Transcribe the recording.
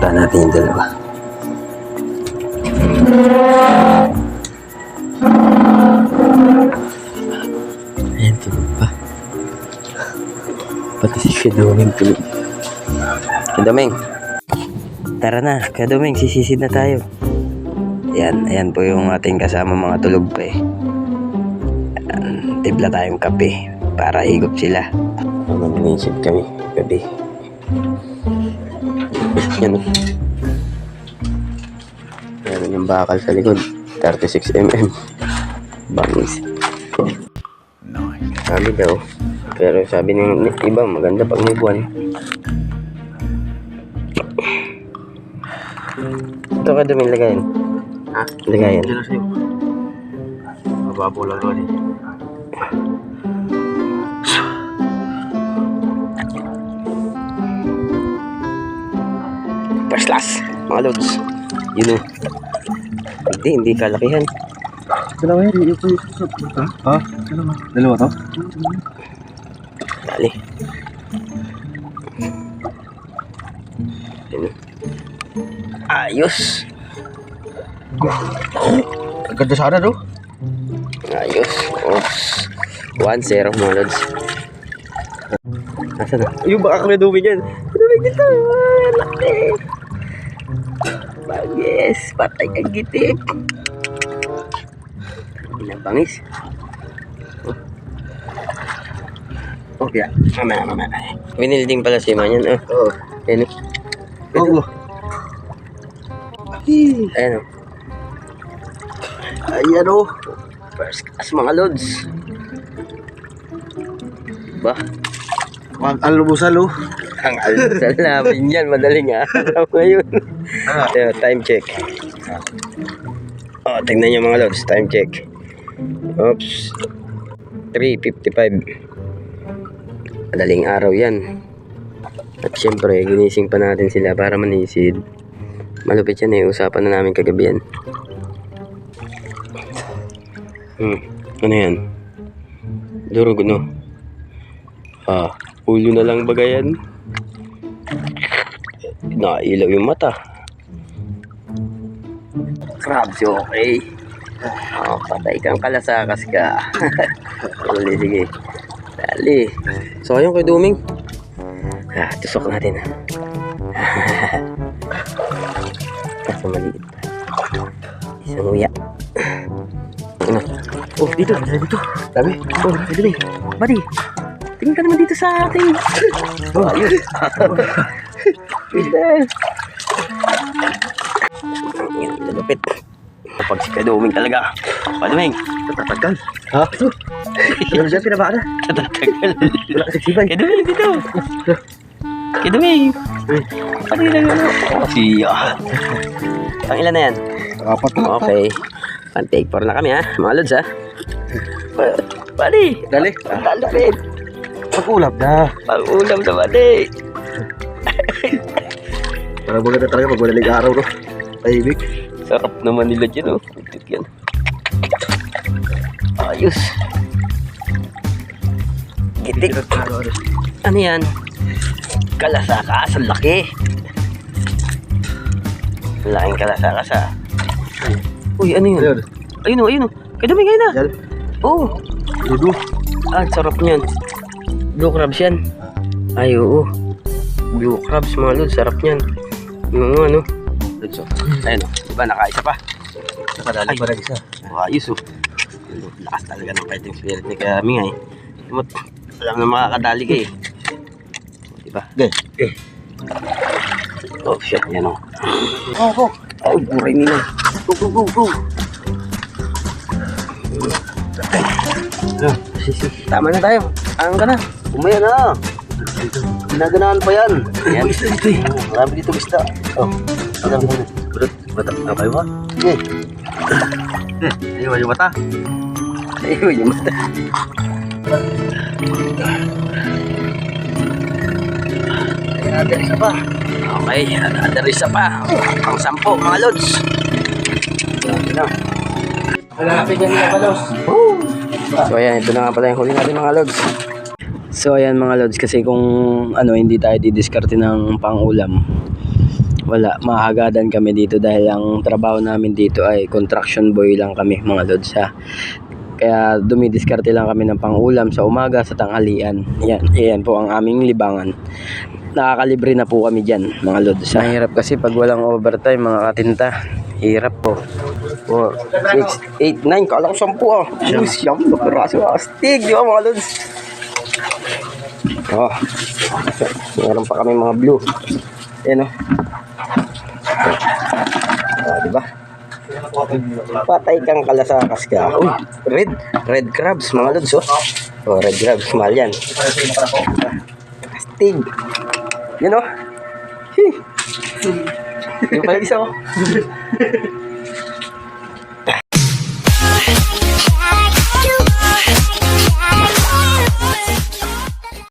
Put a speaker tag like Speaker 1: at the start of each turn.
Speaker 1: Punta natin yung dalawa. Ayan, tulog pa. Pati si Kaduming tulog. Kaduming, tara na. Kaduming, sisisid na tayo. Ayan po yung ating kasama mga tulog pa eh. Timpla tayong kape para higop sila. Mag-inisip kami gabi. Yan o. Meron yung bakal sa likod. 36mm. Bangis. Sabi daw. Pero sabi ng iba maganda pag may buwan. Ito ka duming lagayin. Ha? Lagayin.
Speaker 2: Diyan na sa'yo. Mababo lang naman eh.
Speaker 1: First class, mga lods. Yun o. Hindi kalakihan.
Speaker 2: Dalawa yan, yung po ha? Ha? Dalawa. Dalawa to?
Speaker 1: Dali. Yun o. Ayos.
Speaker 2: Ang ganda sana no?
Speaker 1: Ayos. Oops. 1-0 mga lods. Nasaan na? Yung baka kami dumi dyan. Dumi dito. Laki. Bangis. Patay kang gitik. Pinabangis. Oh, yeah. Mamaya. Winilding pala si Manyan.
Speaker 2: Oo.
Speaker 1: Ayan o.
Speaker 2: Oo.
Speaker 1: Ayan o.
Speaker 2: Ayan o.
Speaker 1: First class mga lods. Ba?
Speaker 2: Ang almusal o.
Speaker 1: Ang almusal namin yan. Madaling araw ngayon. Ayan, time check. Oh, tingnan nyo mga lods. Time check. Oops. 3:55. Madaling araw yan. At syempre, ginising pa natin sila para manisid. Malupit yan eh. Usapan na namin kagabi yan. Ano yan? Durog no? Ulo na lang baga yan? Nailaw yung mata. Crabs, okay. Patay kang kalasakas ka. Uli, sige. Dali. So, ayun kay Duming. Tusok natin. Kaso maliit. Isang uya. Ano? Oh, dito. Dami. Oh, dito. Buddy. Tingin ka naman dito sa ating. Oh, ayun. Yan, lalapit. Kapag si Kaduming talaga. Kaduming.
Speaker 2: Tatagal. Ha? Alam siya, pinabaka na.
Speaker 1: Tatagal.
Speaker 2: Wala kasi sibay.
Speaker 1: Kaduming dito. Kaduming. Pati lang yun. Oh, siya. Pang ilan na yan?
Speaker 2: Apat na.
Speaker 1: Okay. Pan-take 4 na kami ha. Mga lods ha. Buddy.
Speaker 2: Dali.
Speaker 1: Talapit.
Speaker 2: Pag-ulap na.
Speaker 1: Pag-ulam na buddy.
Speaker 2: Parang maganda talaga pag madaling araw no. Tahimik.
Speaker 1: Sarap naman nila dyan oh. Ito yan. Ayos. Gitik. Ano yan? Kalasakas. Ang laki. Laking kalasakas ha. Uy, ano yun? Ayun o. Kadumi kayo na.
Speaker 2: Yan.
Speaker 1: Oo.
Speaker 2: Dudu.
Speaker 1: Sarap niyan. Blue crabs yan. Ay, oo. Blue crabs mga lods. Sarap niyan. Yung ano. Lods o. Ayun o. Diba nakaisa pa?
Speaker 2: Nakadali pa rin isa.
Speaker 1: Ayos o. Lakas talaga ng fighting spirit ni Kaming eh. Alam na makakadali ka eh. Diba?
Speaker 2: Okay.
Speaker 1: Oh shit. Yan o.
Speaker 2: Oh.
Speaker 1: Oh, buray nila. Go. Tama na tayo. Ang ka na.
Speaker 2: Umaya na. Ginaganaan pa yan.
Speaker 1: Yan.
Speaker 2: Marami dito bista. Oh. Ilang muna. Bata. Ang kayo ba? Sige. Ayun yung mata.
Speaker 1: Ayun yung mata.
Speaker 2: Ada isa pa.
Speaker 1: Okay, ada isa pa. Ang 10 mga lods.
Speaker 2: Malapit yan mga palos.
Speaker 1: So ayan, ito na nga pala yung huli natin mga lods. So ayan mga lods, kasi kung ano hindi tayo didiskarte ng pang-ulam, wala, mahagadan kami dito dahil ang trabaho namin dito ay construction boy lang kami mga lods ha. Kaya dumidiskarte lang kami ng pangulam sa umaga, sa tanghalian. Yan po ang aming libangan. Nakakalibre na po kami dyan mga lods. Mahirap kasi pag walang overtime mga katinta. Hirap po. 4, 6, 8, 9. Kala ko 10 ah. Siyam na piraso. Astig, di ba mga lods? Oh, meron pa kami mga blue. Ayan o. Oh, diba? Patay kang kalasakas ka. Uy, red crabs mga lods oh. Oh, red crabs, mahal yan. Astig. Yan o. Yung pala isa oh.